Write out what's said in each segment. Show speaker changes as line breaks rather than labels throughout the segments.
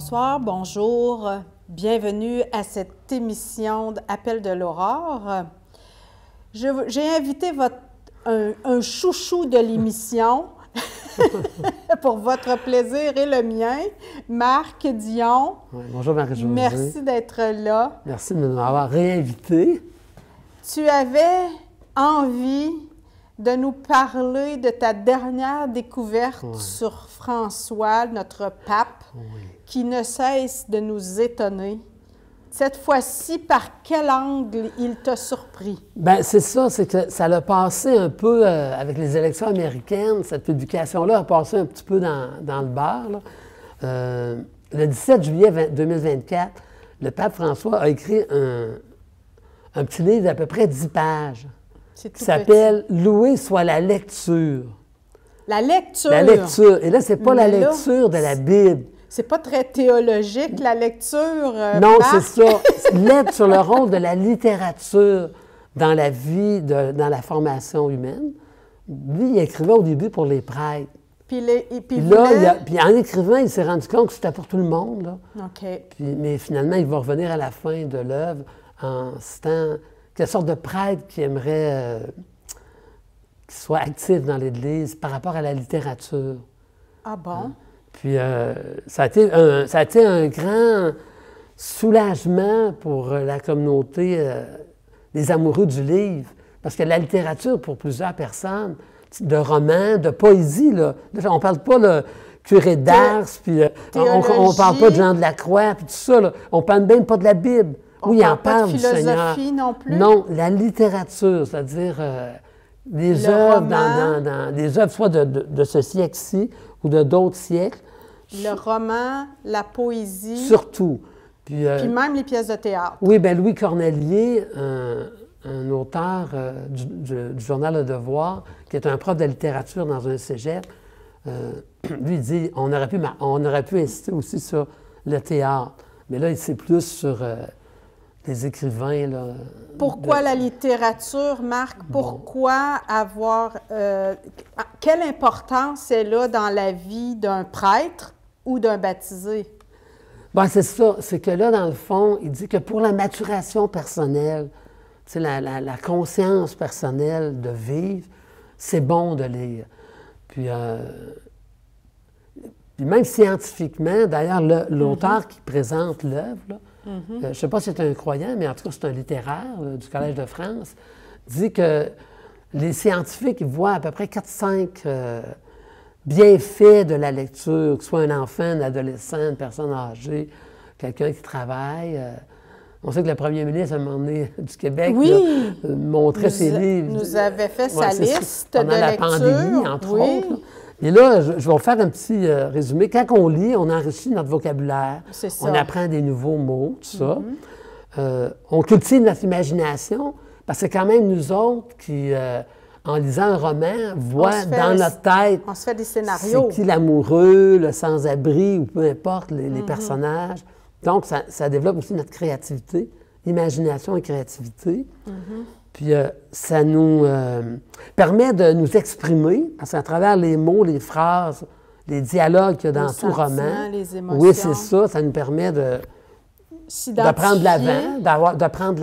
Bonsoir, bonjour, bienvenue à cette émission d'Appel de l'Aurore. J'ai invité un chouchou de l'émission pour votre plaisir et le mien, Marc Dion.
Oui, bonjour Marie-Josée.
Merci d'être là.
Merci de m'avoir réinvité.
Tu avais envie de nous parler de ta dernière découverte sur François, notre pape, qui ne cesse de nous étonner. Cette fois-ci, par quel angle il t'a surpris?
Bien, c'est ça, c'est que ça l'a passé un peu avec les élections américaines. Cette publication-là a passé un petit peu dans le beurre. Le 17 juillet 2024, le pape François a écrit un petit livre d'à peu près 10 pages qui s'appelle « Loué soit la lecture ». La lecture. La lecture. Et là, c'est pas la lecture de la Bible.
C'est pas très théologique, la lecture.
Non, c'est ça. Lettre sur le rôle de la littérature dans la vie, dans la formation humaine. Lui, il écrivait au début pour les prêtres.
Puis
en écrivant, il s'est rendu compte que c'était pour tout le monde. Là.
OK.
Mais finalement, il va revenir à la fin de l'œuvre en citant quelle sorte de prêtre qui aimerait qu'il soit actif dans l'Église par rapport à la littérature.
Ah bon?
Puis ça a été un grand soulagement pour la communauté des amoureux du livre. Parce que la littérature, pour plusieurs personnes, de romans, de poésie, là, on ne parle pas de curé d'Ars, puis on ne parle pas de Jean de la Croix, puis tout ça. Là. On ne parle même pas de la Bible. Oui, on parle du Seigneur.
Pas de philosophie non plus?
Non, la littérature, c'est-à-dire des œuvres, des œuvres soit de ce siècle-ci ou de d'autres siècles.
Le roman, la poésie.
Surtout. Puis
même les pièces de théâtre.
Oui, bien Louis Cornelier, un auteur du journal Le Devoir, qui est un prof de littérature dans un cégep, lui dit on aurait pu insister aussi sur le théâtre. Mais là, c'est plus sur les écrivains. Là,
pourquoi la littérature, Marc? Pourquoi avoir... quelle importance est là dans la vie d'un prêtre ou d'un baptisé?
Bien, c'est ça. C'est que là, dans le fond, il dit que pour la maturation personnelle, la conscience personnelle de vivre, c'est bon de lire. Puis même scientifiquement, d'ailleurs, l'auteur qui présente l'œuvre, je ne sais pas si c'est un croyant, mais en tout cas, c'est un littéraire du Collège de France, dit que les scientifiques voient à peu près 4-5 bienfaits de la lecture, que ce soit un enfant, un adolescent, une personne âgée, quelqu'un qui travaille. On sait que le premier ministre, à un moment donné, du Québec, montrait ses livres.
Nous avait fait sa liste de
pendant la pandémie, entre autres. Là. Et là, je vais vous faire un petit résumé. Quand on lit, on enrichit notre vocabulaire.
C'est ça.
On apprend des nouveaux mots, tout ça. On cultive notre imagination, parce que c'est quand même nous autres qui, en lisant un roman, voient dans notre tête...
On se fait des scénarios.
C'est qui l'amoureux, le sans-abri, ou peu importe, les personnages. Donc, ça développe aussi notre créativité, imagination et créativité. Puis, ça nous permet de nous exprimer, parce qu'à travers les mots, les phrases, les dialogues qu'il y a dans tout roman.
Les émotions.
Oui, c'est ça. Ça nous permet de prendre de l'avant, de prendre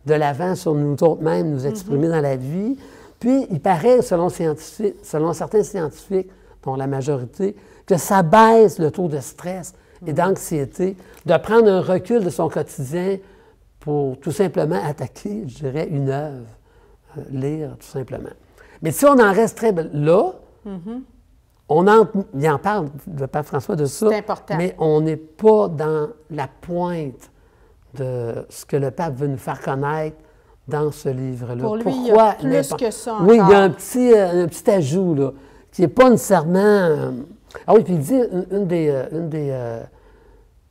de l'avant sur nous autres-mêmes, nous exprimer dans la vie. Puis, il paraît, selon certains scientifiques, dont la majorité, que ça baisse le taux de stress et d'anxiété, de prendre un recul de son quotidien pour tout simplement attaquer, je dirais, une œuvre, lire, tout simplement. Mais si on en resterait là, il en parle, le pape François, de ça, mais on n'est pas dans la pointe de ce que le pape veut nous faire connaître dans ce livre-là.
Pour lui, pourquoi il y a plus que ça encore.
Oui, il y a un petit ajout, là, qui n'est pas nécessairement... Ah oui, puis il dit,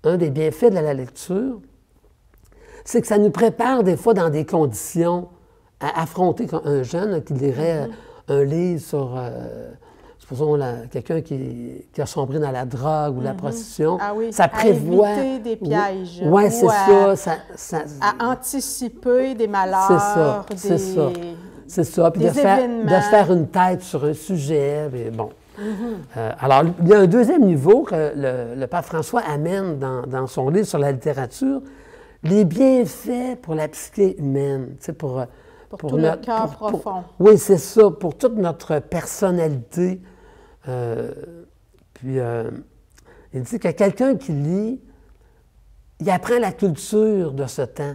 un des bienfaits de la lecture, c'est que ça nous prépare des fois dans des conditions à affronter un jeune qui lirait un livre sur, supposons, quelqu'un qui a sombré dans la drogue ou la prostitution.
Ah oui,
ça prévoit...
à éviter des pièges.
Oui, c'est ça.
À anticiper des malheurs.
C'est ça. C'est ça. Puis de se faire une tête sur un sujet. Et bon. Alors, il y a un deuxième niveau que le pape François amène dans son livre sur la littérature, les bienfaits pour la psyché humaine,
pour tout le cœur profond.
Oui, c'est ça, pour toute notre personnalité. Puis, il dit que quelqu'un qui lit, il apprend la culture de ce temps.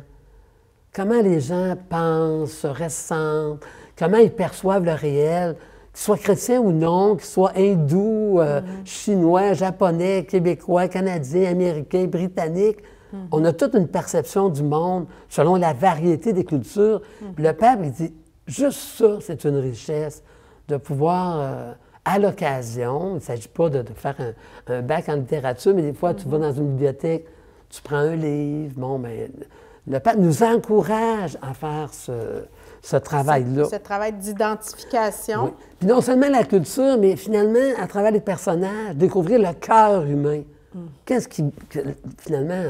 Comment les gens pensent, se ressentent, comment ils perçoivent le réel, qu'ils soient chrétiens ou non, qu'ils soient hindous, chinois, japonais, québécois, canadiens, américains, britanniques. On a toute une perception du monde selon la variété des cultures. Puis le pape, il dit, juste ça, c'est une richesse de pouvoir, à l'occasion, il ne s'agit pas de faire un bac en littérature, mais des fois, tu vas dans une bibliothèque, tu prends un livre, bon, mais le pape nous encourage à faire ce travail-là.
Ce travail d'identification.
Oui. Puis non seulement la culture, mais finalement, à travers les personnages, découvrir le cœur humain. Qu'est-ce qui, finalement,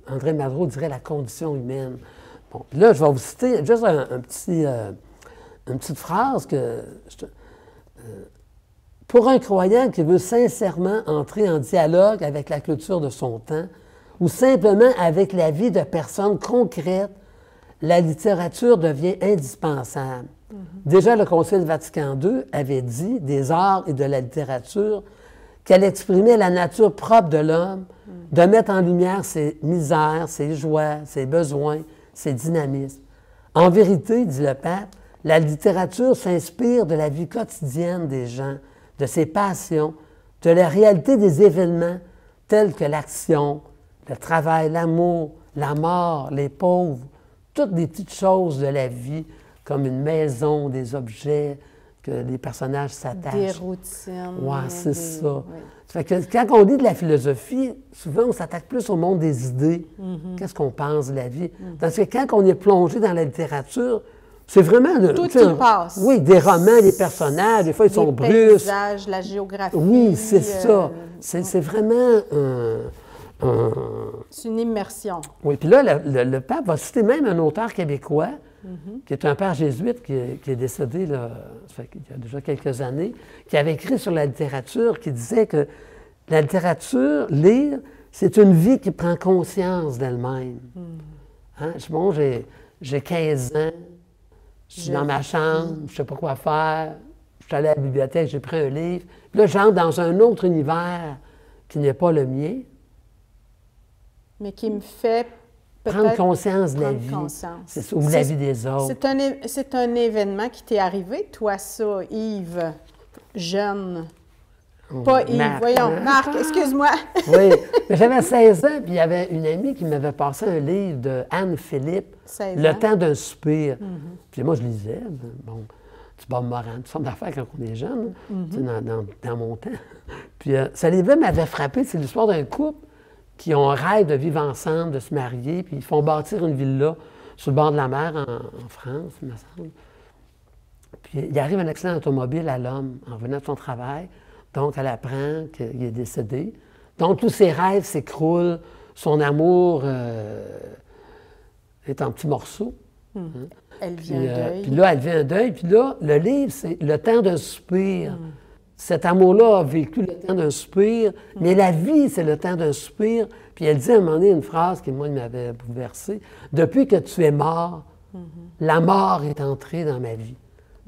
André Malraux dirait la condition humaine. Bon, puis là, je vais vous citer juste une petite phrase que... pour un croyant qui veut sincèrement entrer en dialogue avec la culture de son temps, ou simplement avec la vie de personnes concrètes, la littérature devient indispensable. Déjà, le Concile Vatican II avait dit des arts et de la littérature qu'elle exprimait la nature propre de l'homme, de mettre en lumière ses misères, ses joies, ses besoins, ses dynamismes. En vérité, dit le pape, la littérature s'inspire de la vie quotidienne des gens, de ses passions, de la réalité des événements tels que l'action, le travail, l'amour, la mort, les pauvres, toutes des petites choses de la vie, comme une maison, des objets, que les personnages s'attachent.
Des routines.
Oui, c'est ça. Oui. Ça fait que quand on lit de la philosophie, souvent on s'attaque plus au monde des idées. Qu'est-ce qu'on pense de la vie? Parce que quand on est plongé dans la littérature, c'est vraiment...
Tout y passe.
Oui, des romans, des personnages, des fois ils sont brusques.
Les paysages, la géographie.
Oui, c'est ça. C'est vraiment...
C'est une immersion.
Oui, puis là, le pape va citer même un auteur québécois, qui est un père jésuite qui est décédé là, ça fait il y a déjà quelques années, qui avait écrit sur la littérature, qui disait que la littérature, lire, c'est une vie qui prend conscience d'elle-même. Hein? Bon, j'ai 15 ans, je suis dans ma chambre, je ne sais pas quoi faire, je suis allé à la bibliothèque, j'ai pris un livre, puis là, j'entre dans un autre univers qui n'est pas le mien.
Mais qui me fait
prendre conscience de la vie, ou de la vie des autres.
C'est un événement qui t'est arrivé, toi, ça, Yves, jeune. Pas Yves,
Marc,
voyons, Marc, excuse-moi.
Oui, j'avais 16 ans, puis il y avait une amie qui m'avait passé un livre de Anne Philippe, Le temps d'un soupir. Puis moi, je lisais, bon, du Bob Moran, toutes sortes d'affaires quand on est jeune, tu sais, dans mon temps. Puis ce livre-là m'avait frappé, c'est l'histoire d'un couple qui ont un rêve de vivre ensemble, de se marier, puis ils font bâtir une villa sur le bord de la mer en France, il me semble. Puis il arrive un accident automobile à l'homme en revenant de son travail, donc elle apprend qu'il est décédé. Donc tous ses rêves s'écroulent, son amour est en petits morceaux.
Elle vit un deuil.
Puis là, elle vit un deuil, puis là, le livre, c'est Le temps d'un soupir. Cet amour-là a vécu le temps d'un soupir, mais la vie, c'est le temps d'un soupir. Puis elle dit à un moment donné une phrase qui, moi, m'avait bouleversé. « Depuis que tu es mort, la mort est entrée dans ma vie. »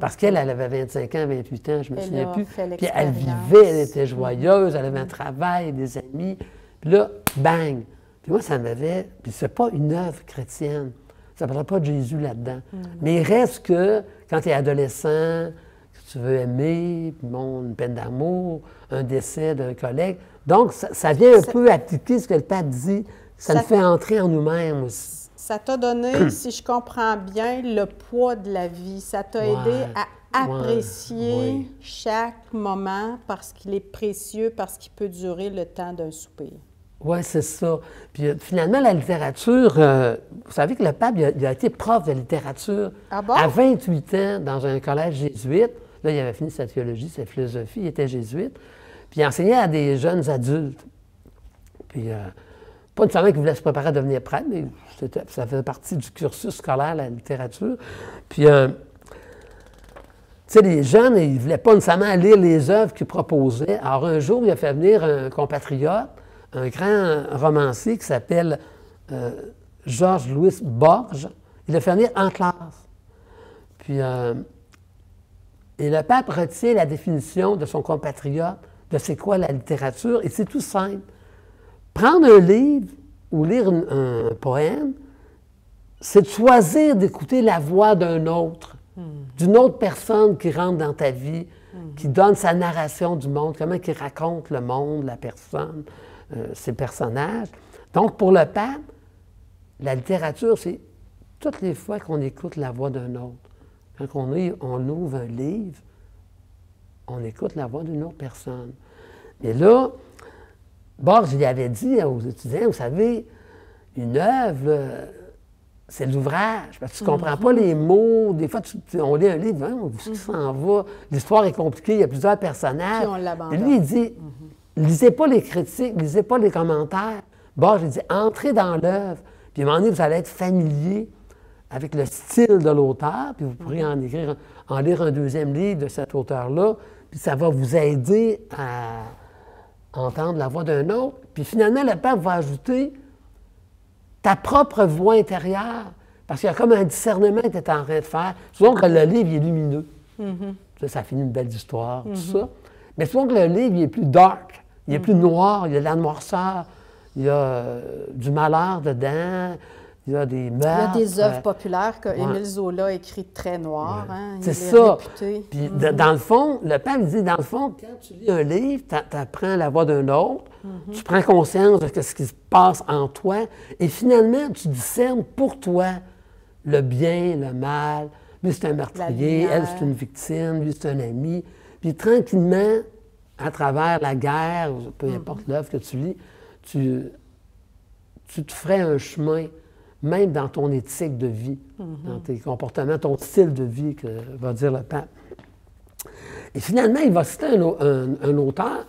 Parce qu'elle, elle avait 25 ans, 28 ans, je ne me souviens plus. Puis elle vivait, elle était joyeuse, elle avait un travail, des amis. Puis là, bang! Puis moi, ça m'avait... Puis c'est pas une œuvre chrétienne. Ça ne parle pas de Jésus là-dedans. Mais il reste que, quand tu es adolescent, tu veux aimer, bon, une peine d'amour, un décès d'un collègue. Donc, ça vient un peu appliquer ce que le pape dit. Ça nous fait entrer en nous-mêmes aussi.
Ça t'a donné, si je comprends bien, le poids de la vie. Ça t'a aidé à apprécier chaque moment parce qu'il est précieux, parce qu'il peut durer le temps d'un soupir.
Oui, c'est ça. Puis finalement, la littérature, vous savez que le pape, il a été prof de littérature à 28 ans dans un collège jésuite. Là, il avait fini sa théologie, sa philosophie, il était jésuite. Puis il enseignait à des jeunes adultes. Puis, pas nécessairement qu'ils voulaient se préparer à devenir prêtre, mais ça faisait partie du cursus scolaire, la littérature. Puis, tu sais, les jeunes, ils ne voulaient pas nécessairement lire les œuvres qu'il proposait. Alors, un jour, il a fait venir un compatriote, un grand romancier qui s'appelle Georges Louis Borges. Il l'a fait venir en classe. Puis, et le pape retient la définition de son compatriote de c'est quoi la littérature, et c'est tout simple. Prendre un livre ou lire un poème, c'est de choisir d'écouter la voix d'un autre, d'une autre personne qui rentre dans ta vie, qui donne sa narration du monde, comment il raconte le monde, la personne, ses personnages. Donc, pour le pape, la littérature, c'est toutes les fois qu'on écoute la voix d'un autre. Quand on ouvre un livre, on écoute la voix d'une autre personne. Mais là, Borges, il avait dit aux étudiants, vous savez, une œuvre, là, c'est l'ouvrage, parce que tu ne comprends pas les mots. Des fois, on lit un livre, hein, où s'en va, l'histoire est compliquée, il y a plusieurs personnages.
Puis on l'abandonne.
Et lui, il dit, lisez pas les critiques, lisez pas les commentaires. Borges, il dit, entrez dans l'œuvre, puis à un moment donné, vous allez être familier avec le style de l'auteur, puis vous pourrez en lire un deuxième livre de cet auteur-là, puis ça va vous aider à entendre la voix d'un autre. Puis finalement, le pape va ajouter ta propre voix intérieure, parce qu'il y a comme un discernement que tu es en train de faire. Souvent que le livre il est lumineux. Ça finit une belle histoire, tout ça. Mais souvent que le livre il est plus dark, il est plus noir, il y a de la noirceur, il y a du malheur dedans, il y a des meurtres.
Il y a des œuvres populaires qu'Émile Zola a écrites très noires. Hein,
c'est ça. Puis dans le fond, le pape dit, dans le fond, quand tu lis un livre, tu apprends la voix d'un autre, tu prends conscience de ce qui se passe en toi, et finalement, tu discernes pour toi le bien, le mal. Lui, c'est un meurtrier, elle, c'est une victime, lui, c'est un ami. Puis tranquillement, à travers la guerre, peu importe l'œuvre que tu lis, tu te ferais un chemin, même dans ton éthique de vie, dans tes comportements, ton style de vie, que va dire le pape. Et finalement, il va citer un auteur,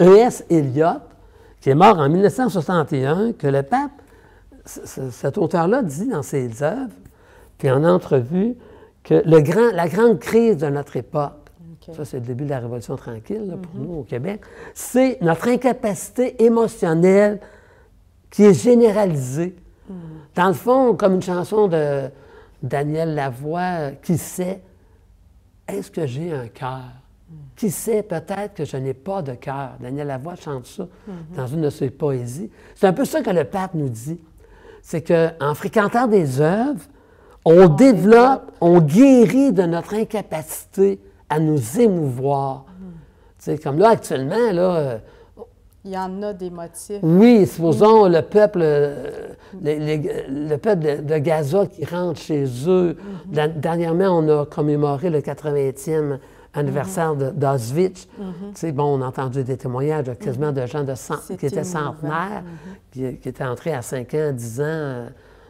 E.S. Eliot, qui est mort en 1961, que le pape, cet auteur-là, dit dans ses œuvres, puis en entrevue, que la grande crise de notre époque, ça c'est le début de la Révolution tranquille là, pour nous au Québec, c'est notre incapacité émotionnelle qui est généralisée. Dans le fond, comme une chanson de Daniel Lavoie, qui sait, est-ce que j'ai un cœur? Qui sait, peut-être que je n'ai pas de cœur. Daniel Lavoie chante ça dans une de ses poésies. C'est un peu ça que le pape nous dit. C'est qu'en fréquentant des œuvres, on développe, on guérit de notre incapacité à nous émouvoir. Tu sais, comme là, actuellement, là...
il y en a des motifs.
Oui, supposons le peuple, le peuple de Gaza qui rentre chez eux. Dernièrement, on a commémoré le 80e anniversaire d'Auschwitz. Tu sais, bon, on a entendu des témoignages quasiment de gens qui étaient centenaires, qui étaient entrés à 5 ans, 10 ans,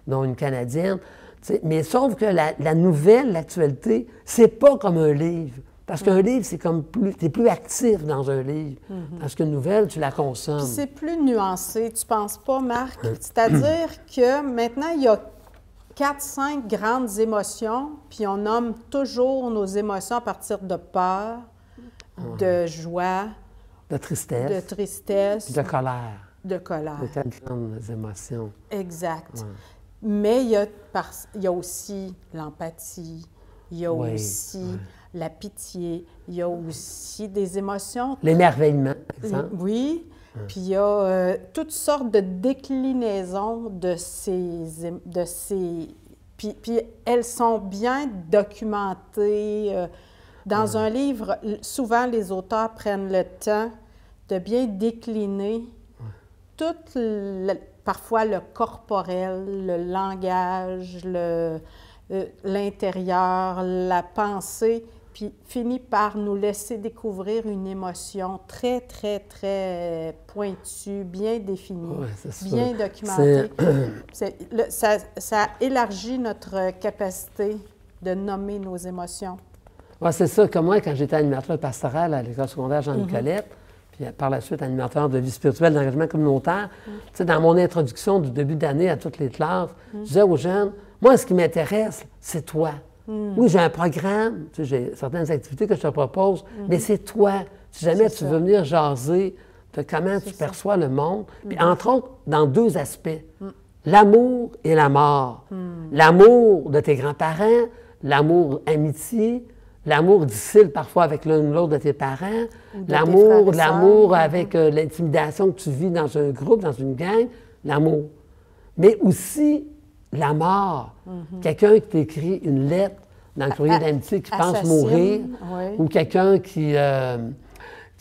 dont une Canadienne. Tu sais, mais sauf que la nouvelle, l'actualité, c'est pas comme un livre. Parce qu'un livre, c'est comme tu es plus actif dans un livre. Parce qu'une nouvelle, tu la consommes.
Puis c'est plus nuancé, tu penses pas, Marc? C'est-à-dire que maintenant, il y a 4-5 grandes émotions, puis on nomme toujours nos émotions à partir de peur, de joie,
de tristesse,
de
colère.
De colère.
De 4 grandes émotions.
Exact. Ouais. Mais il y a aussi l'empathie, il y a aussi la pitié, il y a aussi des émotions.
L'émerveillement, par exemple.
Oui. Puis il y a toutes sortes de déclinaisons de ces... Puis elles sont bien documentées. Dans un livre, souvent les auteurs prennent le temps de bien décliner tout, parfois le corporel, le langage, l'intérieur, la pensée, puis finit par nous laisser découvrir une émotion très, très, très pointue, bien définie, bien documentée. Ça élargit notre capacité de nommer nos émotions.
Oui, c'est ça. Comme moi, quand j'étais animateur pastoral à l'école secondaire Jean-Nicolette, puis par la suite animateur de vie spirituelle, d'engagement communautaire, tu sais, dans mon introduction du début d'année à toutes les classes, je disais aux jeunes, moi, ce qui m'intéresse, c'est toi. Oui, j'ai un programme, tu sais, j'ai certaines activités que je te propose, mais c'est toi. Si jamais tu veux venir jaser de comment tu perçois le monde, puis entre autres, dans 2 aspects, l'amour et la mort. L'amour de tes grands-parents, l'amour amitié, l'amour difficile parfois avec l'un ou l'autre de tes parents, l'amour avec l'intimidation que tu vis dans un groupe, dans une gang, l'amour. Mais aussi la mort. Quelqu'un qui t'écrit une lettre dans le courrier d'amitié qui pense mourir, ou quelqu'un qui...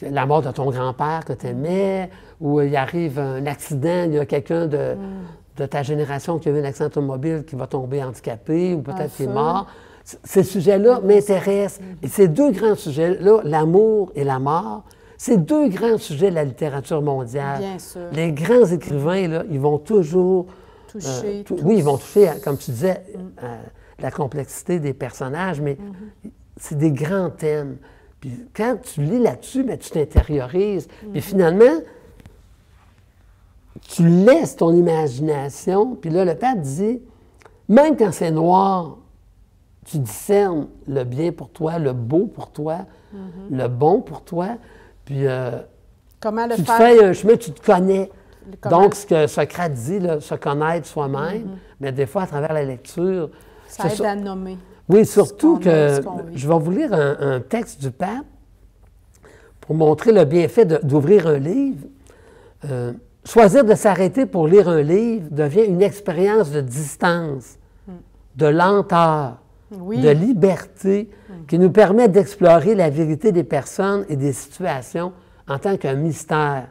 la mort de ton grand-père que tu aimais, ou il arrive un accident, il y a quelqu'un de ta génération qui a eu un accident automobile qui va tomber handicapé, ou peut-être qui est mort. Ces sujets-là m'intéressent. Et ces 2 grands sujets-là, l'amour et la mort, c'est 2 grands sujets de la littérature mondiale.
Bien sûr.
Les grands écrivains, là, ils vont toujours...
toucher.
Oui, ils vont toucher, comme tu disais, la complexité des personnages, mais c'est des grands thèmes. Puis quand tu lis là-dessus, bien, tu t'intériorises. Puis finalement, tu laisses ton imagination. Puis là, le pape dit, même quand c'est noir, tu discernes le bien pour toi, le beau pour toi, le bon pour toi. Puis
comment le
tu te
faire?
fais un chemin, tu te connais.
Comment...
Donc, ce que Socrate dit, là, se connaître soi-même, mais des fois, à travers la lecture...
Ça aide à nommer.
Oui, surtout que je vais vous lire un texte du pape pour montrer le bienfait d'ouvrir un livre. Choisir de s'arrêter pour lire un livre devient une expérience de distance, de lenteur, de liberté, qui nous permet d'explorer la vérité des personnes et des situations en tant qu'un mystère.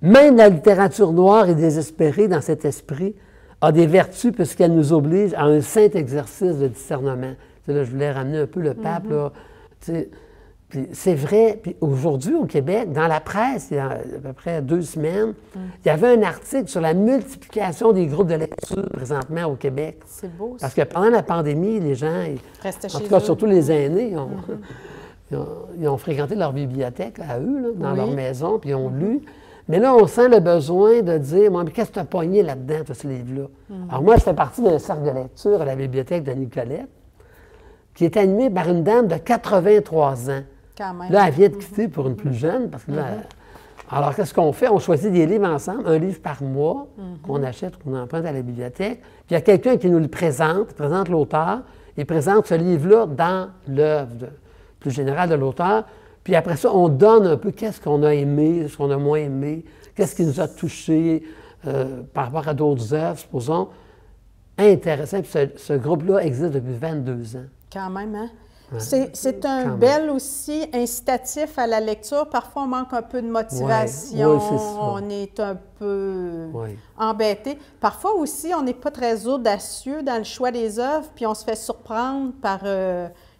Même la littérature noire et désespérée dans cet esprit a des vertus puisqu'elle nous oblige à un saint exercice de discernement. Tu sais, là, je voulais ramener un peu le pape, là. Tu sais, puis c'est vrai. Puis aujourd'hui, au Québec, dans la presse, il y a à peu près 2 semaines, il y avait un article sur la multiplication des groupes de lecture présentement au Québec.
C'est beau, ça.
Parce que pendant la pandémie, les gens,
restaient chez eux.
En tout cas, surtout les aînés, ils ont fréquenté leur bibliothèque à eux, là, dans leur maison, puis ils ont lu. Mais là, on sent le besoin de dire, moi, mais qu'est-ce que tu as pogné là-dedans, toi, ce livre-là? Alors moi, je fais partie d'un cercle de lecture à la bibliothèque de Nicolette, qui est animé par une dame de 83 ans.
Quand même.
Là, elle vient de quitter pour une plus jeune, parce que là... Alors, qu'est-ce qu'on fait? On choisit des livres ensemble, un livre par mois, qu'on achète, qu'on emprunte à la bibliothèque. Puis il y a quelqu'un qui nous le présente, il présente l'auteur, il présente ce livre-là dans l'œuvre plus générale de l'auteur. Puis après ça, on donne un peu qu'est-ce qu'on a aimé, ce qu'on a moins aimé, qu'est-ce qui nous a touchés par rapport à d'autres œuvres, supposons. Intéressant. Puis ce groupe-là existe depuis 22 ans.
Quand même, hein?
Ouais.
C'est un bel aussi incitatif à la lecture. Parfois, on manque un peu de motivation,
c'est ça.
On est un peu embêté. Parfois aussi, on n'est pas très audacieux dans le choix des œuvres, puis on se fait surprendre par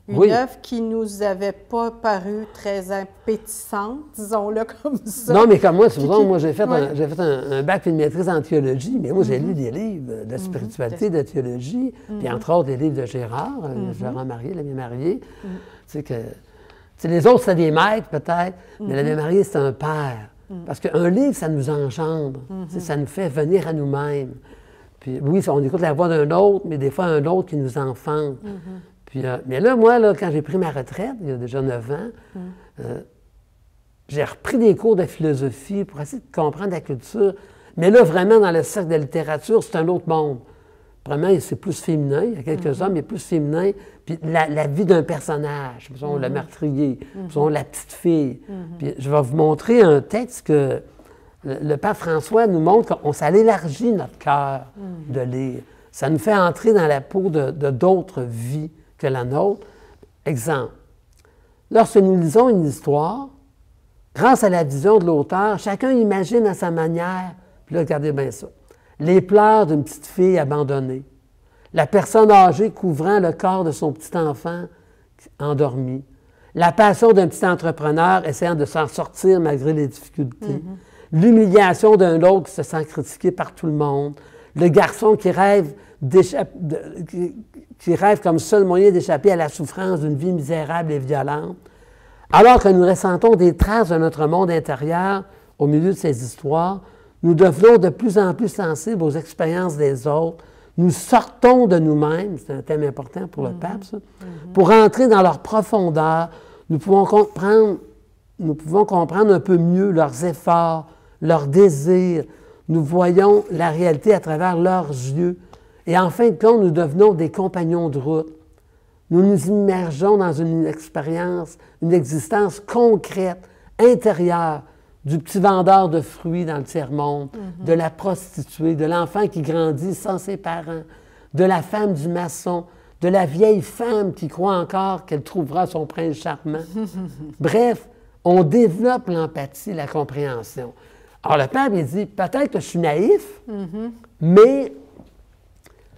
une œuvre qui ne nous avait pas paru très appétissante, disons-le comme ça.
Non, mais comme moi, supposons, moi j'ai fait un bac puis une maîtrise en théologie, mais moi j'ai lu des livres de spiritualité, de théologie, puis entre autres des livres de Gérard, Gérard Marié, l'ami Marié. Tu sais que les autres, c'est des maîtres peut-être, mais l'ami Marié, c'est un père. Parce qu'un livre, ça nous engendre, ça nous fait venir à nous-mêmes. Puis oui, on écoute la voix d'un autre, mais des fois un autre qui nous enfante. Puis, mais là, moi, là, quand j'ai pris ma retraite, il y a déjà 9 ans, j'ai repris des cours de philosophie pour essayer de comprendre la culture. Mais là, vraiment, dans le cercle de la littérature, c'est un autre monde. Vraiment, c'est plus féminin. Il y a quelques hommes, mais plus féminin. Puis la vie d'un personnage, le meurtrier, la petite fille. Puis je vais vous montrer un texte que le pape François nous montre qu'on s'élargit notre cœur de lire. Ça nous fait entrer dans la peau de d'autres vies que la nôtre. Exemple, lorsque nous lisons une histoire, grâce à la vision de l'auteur, chacun imagine à sa manière, puis là, regardez bien ça, les pleurs d'une petite fille abandonnée, la personne âgée couvrant le corps de son petit enfant endormi, la passion d'un petit entrepreneur essayant de s'en sortir malgré les difficultés, l'humiliation d'un autre qui se sent critiqué par tout le monde, le garçon qui rêve comme seul moyen d'échapper à la souffrance d'une vie misérable et violente, alors que nous ressentons des traces de notre monde intérieur au milieu de ces histoires, nous devenons de plus en plus sensibles aux expériences des autres, nous sortons de nous-mêmes, c'est un thème important pour le pape, ça, pour entrer dans leur profondeur. Nous pouvons comprendre un peu mieux leurs efforts, leurs désirs. Nous voyons la réalité à travers leurs yeux. Et en fin de compte, nous devenons des compagnons de route. Nous nous immergeons dans une expérience, une existence concrète, intérieure, du petit vendeur de fruits dans le tiers-monde, de la prostituée, de l'enfant qui grandit sans ses parents, de la femme du maçon, de la vieille femme qui croit encore qu'elle trouvera son prince charmant. Bref, on développe l'empathie, la compréhension. Alors le Père, il dit, peut-être que je suis naïf, mais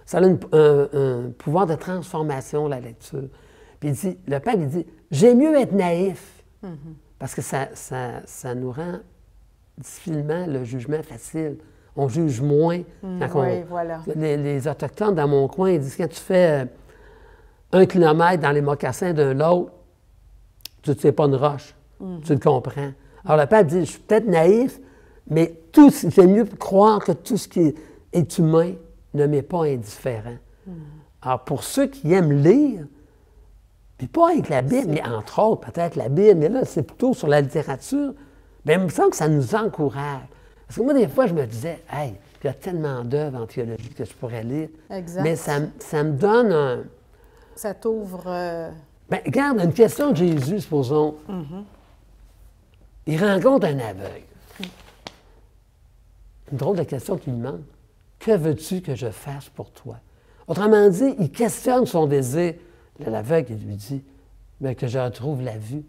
ça a un pouvoir de transformation, la lecture. Puis il dit, le Père, il dit, j'aime mieux être naïf, parce que ça nous rend difficilement le jugement facile. On juge moins.
Oui, voilà.
Les Autochtones, dans mon coin, ils disent, quand tu fais 1 kilomètre dans les mocassins d'un autre, tu ne sais pas une roche. Tu le comprends. Alors le Père dit, je suis peut-être naïf, mais j'aime mieux croire que tout ce qui est humain ne m'est pas indifférent. Alors pour ceux qui aiment lire, puis pas avec la Bible, mais entre autres, peut-être la Bible, mais là, c'est plutôt sur la littérature, bien, il me semble que ça nous encourage. Parce que moi, des fois, je me disais, hey, il y a tellement d'œuvres en théologie que je pourrais lire.
Exact.
Mais ça me donne un...
Ça t'ouvre...
Bien, regarde, une question de Jésus, supposons. Il rencontre un aveugle. Une drôle de question qu'il lui demande. Que veux-tu que je fasse pour toi? Autrement dit, il questionne son désir. Là, l'aveugle, il lui dit, bien, que je retrouve la vue.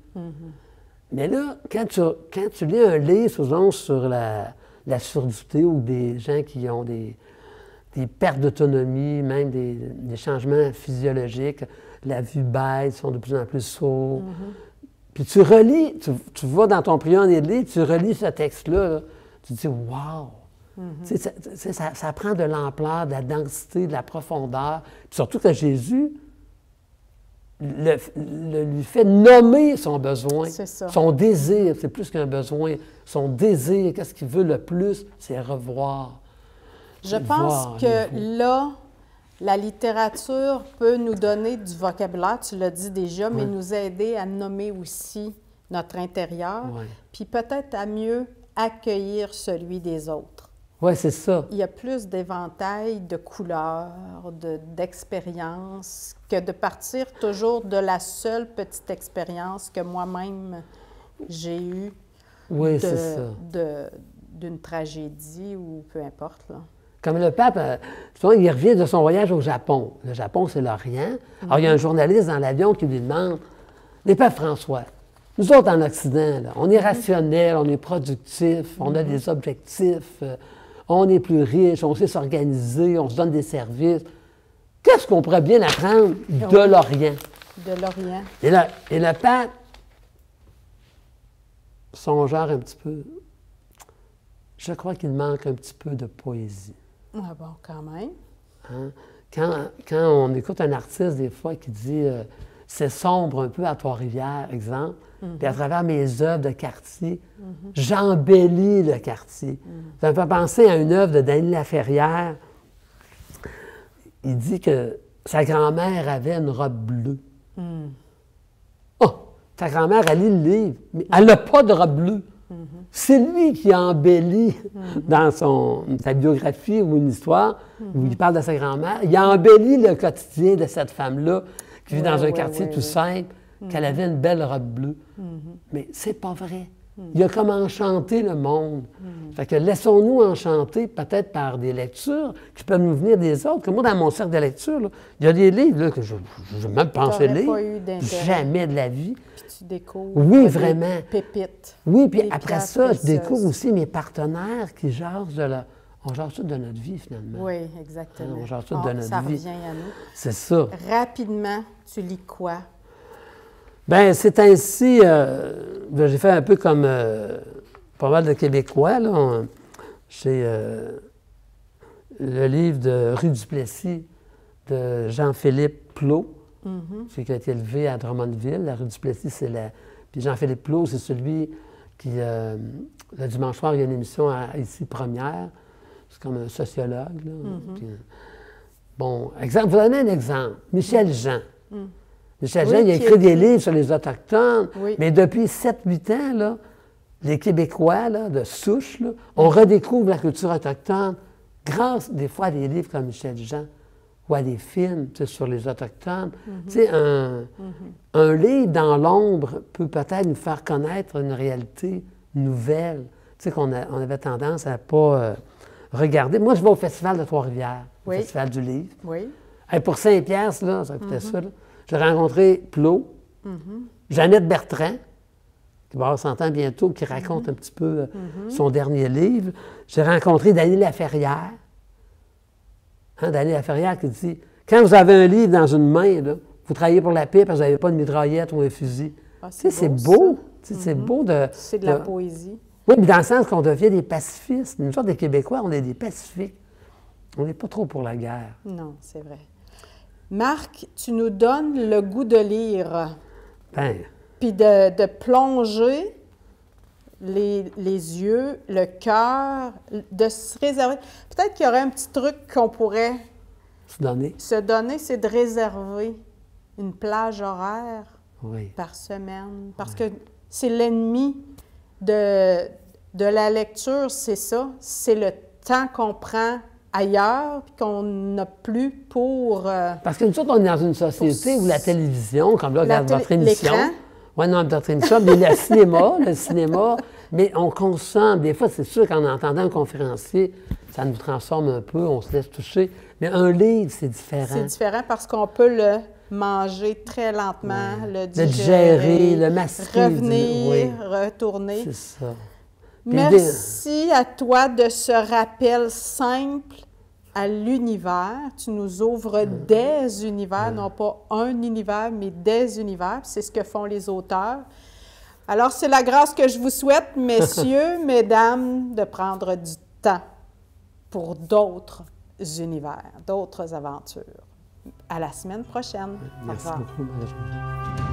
Mais là, quand tu lis un livre, supposons, sur la surdité ou des gens qui ont des pertes d'autonomie, même des changements physiologiques, la vue baisse, sont de plus en plus sourds. Puis tu relis, tu vas dans ton prière en église, tu relis ce texte-là, là, tu te dis « wow! Ça prend de l'ampleur, de la densité, de la profondeur. Puis surtout que Jésus lui fait nommer son besoin, son désir. C'est plus qu'un besoin. Son désir, qu'est-ce qu'il veut le plus? C'est revoir.
Je pense que là, la littérature peut nous donner du vocabulaire, tu l'as dit déjà, mais nous aider à nommer aussi notre intérieur, puis peut-être à mieux accueillir celui des autres.
Oui, c'est ça.
Il y a plus d'éventail de couleurs, d'expériences, que de partir toujours de la seule petite expérience que moi-même j'ai eue d'une tragédie ou peu importe, là.
Comme le pape, il revient de son voyage au Japon. Le Japon, c'est l'Orient. Alors, il y a un journaliste dans l'avion qui lui demande, « Les pape François, nous autres en Occident, là, on est rationnel, on est productif, on a des objectifs, on est plus riche, on sait s'organiser, on se donne des services. Qu'est-ce qu'on pourrait bien apprendre de l'Orient? »
De l'Orient.
Et le pape songeur un petit peu. Je crois qu'il manque un petit peu de poésie.
Ah bon, quand même.
Hein? Quand on écoute un artiste, des fois, qui dit c'est sombre un peu à Trois-Rivières, exemple, puis à travers mes œuvres de quartier, j'embellis le quartier. Ça me fait penser à une œuvre de Dany Laferrière. Il dit que sa grand-mère avait une robe bleue. Oh! Sa grand-mère, elle lit le livre, mais elle n'a pas de robe bleue. C'est lui qui a embelli dans sa biographie ou une histoire où il parle de sa grand-mère. Il a embelli le quotidien de cette femme-là qui vit dans un quartier tout simple, qu'elle avait une belle robe bleue. Mais c'est pas vrai. Il a comme enchanté le monde. Fait que laissons-nous enchanter peut-être par des lectures qui peuvent nous venir des autres. Comme moi, dans mon cercle de lecture, là, il y a des livres là, que je n'ai même pas pensé lire. Jamais de la vie.
Tu découvres
vraiment.
Pépites.
Oui, puis après ça, je découvre aussi mes partenaires qui jasent on jase tout de notre vie, finalement.
Oui, exactement.
On jase tout de notre vie.
Ça revient à nous.
C'est ça.
Rapidement, tu lis quoi?
Bien, c'est ainsi... j'ai fait un peu comme pas mal de Québécois, là. J'ai le livre de Rue du Plessis de Jean-Philippe Plot. Celui qui a été élevé à Drummondville. La rue du Plessis, c'est la... Puis Jean-Philippe Plot, c'est celui qui, le dimanche soir, il y a une émission ici, Première. C'est comme un sociologue, là. Bon, exemple, vous donner un exemple. Michel Jean. Michel
Oui,
Jean, il a
qui
écrit
est-
des livres sur les Autochtones,
Oui.
mais depuis 7-8 ans, là, les Québécois là, de souche, là, on redécouvre la culture autochtone grâce des fois à des livres comme Michel Jean ou à des films tu sais, sur les Autochtones. Tu sais, un livre dans l'ombre peut peut-être nous faire connaître une réalité nouvelle, tu sais, on avait tendance à ne pas regarder. Moi, je vais au Festival de Trois-Rivières, au
Oui.
Festival du livre.
Oui.
Hey, pour 5 piastres, là, ça coûtait ça. Là. J'ai rencontré Plot, Jeannette Bertrand, qui va avoir 100 ans bientôt, qui raconte un petit peu son dernier livre. J'ai rencontré Dany Laferrière. Hein, Dany Laferrière qui dit, quand vous avez un livre dans une main, là, vous travaillez pour la paix parce que vous n'avez pas de mitraillette ou un fusil.
Ah,
Tu sais, c'est beau. Tu sais, c'est beau de...
C'est de la poésie.
Oui, mais dans le sens qu'on devient des pacifistes. Nous autres, des Québécois, on est des pacifiques. On n'est pas trop pour la guerre.
Non, c'est vrai. Marc, tu nous donnes le goût de lire,
Ben,
puis de plonger les yeux, le cœur, de se réserver. Peut-être qu'il y aurait un petit truc qu'on pourrait
se donner.
se donner, c'est de réserver une plage horaire
Oui.
par semaine. Parce que c'est l'ennemi de la lecture, c'est ça. C'est le temps qu'on prend ailleurs, puis qu'on n'a plus pour...
Parce que nous autres, on est dans une société où la télévision, comme là, regarde votre émission.
l'écran.
Oui, non, votre émission, mais le cinéma, mais on consomme. Des fois, c'est sûr qu'en entendant un conférencier, ça nous transforme un peu, on se laisse toucher. Mais un livre, c'est différent.
C'est différent parce qu'on peut le manger très lentement, le
Le
digérer,
digérer, le masquer.
revenir,
Oui,
retourner.
c'est ça.
Merci à toi de ce rappel simple à l'univers. Tu nous ouvres des univers, non pas un univers, mais des univers. C'est ce que font les auteurs. Alors, c'est la grâce que je vous souhaite, messieurs, mesdames, de prendre du temps pour d'autres univers, d'autres aventures. À la semaine prochaine. Au
Merci
revoir.
beaucoup, Marie-Josée.